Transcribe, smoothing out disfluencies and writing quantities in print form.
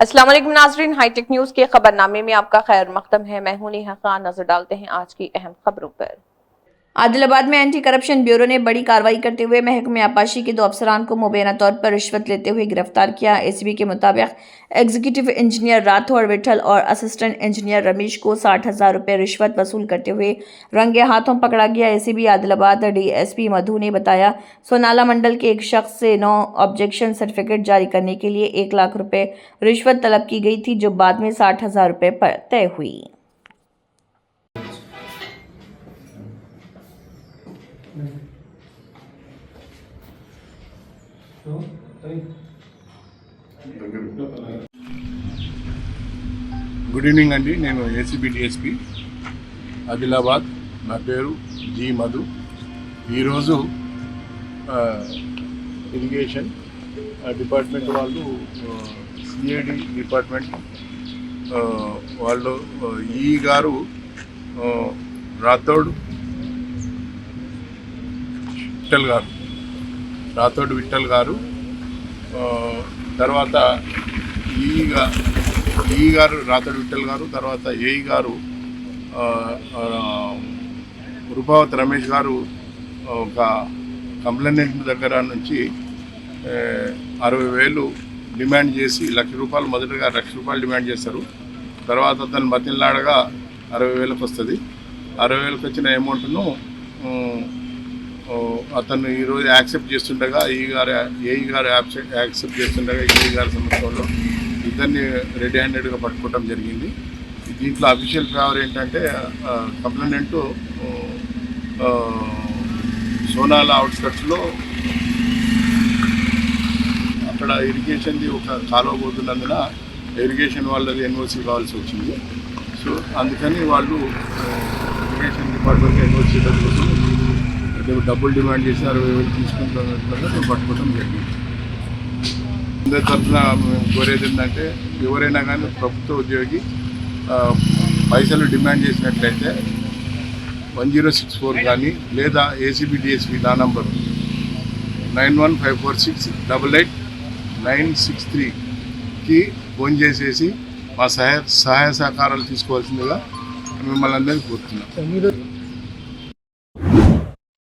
अस्सलाम वालेकुम नाज़रीन, हाईटेक न्यूज के खबरनामे में आपका खैर मकदम है। मैं हूं नेहा खान। नजर डालते हैं आज की अहम खबरों पर। आदिलाबाद में एंटी करप्शन ब्यूरो ने बड़ी कार्रवाई करते हुए महकमे आबपाशी के 2 अफसरान को मुबैना तौर पर रिश्वत लेते हुए गिरफ्तार किया। एसीबी के मुताबिक एग्जीक्यूटिव इंजीनियर राठौड़ विठल और असिस्टेंट इंजीनियर रमेश को 60,000 रुपये रिश्वत वसूल करते हुए रंगे हाथों पकड़ा गया। एसीबी आदिलाबाद डीएसपी मधु ने बताया, सोनाला मंडल के एक शख्स से नो ऑब्जेक्शन सर्टिफिकेट जारी करने के लिए 1 लाख रुपये रिश्वत तलब की गई थी, जो बाद में 60,000 रुपये पर तय हुई। గుడ్ ఈవినింగ్ అండి. నేను ఏసీబీ డిఎస్పీ ఆదిలాబాద్. నా పేరు జి మధు. ఈరోజు ఇరిగేషన్ డిపార్ట్మెంట్ వాళ్ళు, సిఐడి డిపార్ట్మెంట్ వాళ్ళు, ఈ గారు రాథోడ్ విఠల్ గారు, తర్వాత ఈ గారు రాథోడ్ విఠల్ గారు, తర్వాత ఏఈ గారు రూపావతి రమేష్ గారు ఒక కంప్లైంట్ దగ్గర నుంచి 60,000 డిమాండ్ చేసి ₹1,00,000, మొదటగా ₹1,00,000 డిమాండ్ చేస్తారు. తర్వాత అతను మతిలాడగా 60,000కి వస్తుంది. 60,000కి వచ్చిన అమౌంట్ను అతను ఈరోజు యాక్సెప్ట్ చేస్తుండగా ఏఈ గారు యాక్సెప్ట్ చేస్తుండగా ఏఈ గారి సమక్షంలో ఇద్దరిని రెడీ హ్యాండెడ్గా పట్టుకోవడం జరిగింది. దీంట్లో అఫీషియల్ ఫేవర్ ఏంటంటే, కంప్లైంట్ సోనాలా అవుట్స్కట్స్లో అక్కడ ఇరిగేషన్ది ఒక కాలువ పోతున్నందున ఇరిగేషన్ వాళ్ళది ఎన్ఓసి కావాల్సి వచ్చింది. సో అందుకని వాళ్ళు ఇరిగేషన్ డిపార్ట్మెంట్ ఎన్ఓసి కోసం డబ్బులు డిమాండ్ చేసి 60,000 తీసుకుంటున్నట్లుగా మేము పట్టుకోవడం జరిగింది. అందరి తరఫున మేము కోరేది ఏంటంటే, ఎవరైనా కానీ ప్రభుత్వ ఉద్యోగి పైసలు డిమాండ్ చేసినట్లయితే 1064 కానీ లేదా ఏసీబీ డిఎస్పీ నా నంబరు 9154688963కి ఫోన్ చేసేసి మా సహాయ సహకారాలు తీసుకోవాల్సిందిగా మిమ్మల్ని అందరినీ కోరుతున్నాం.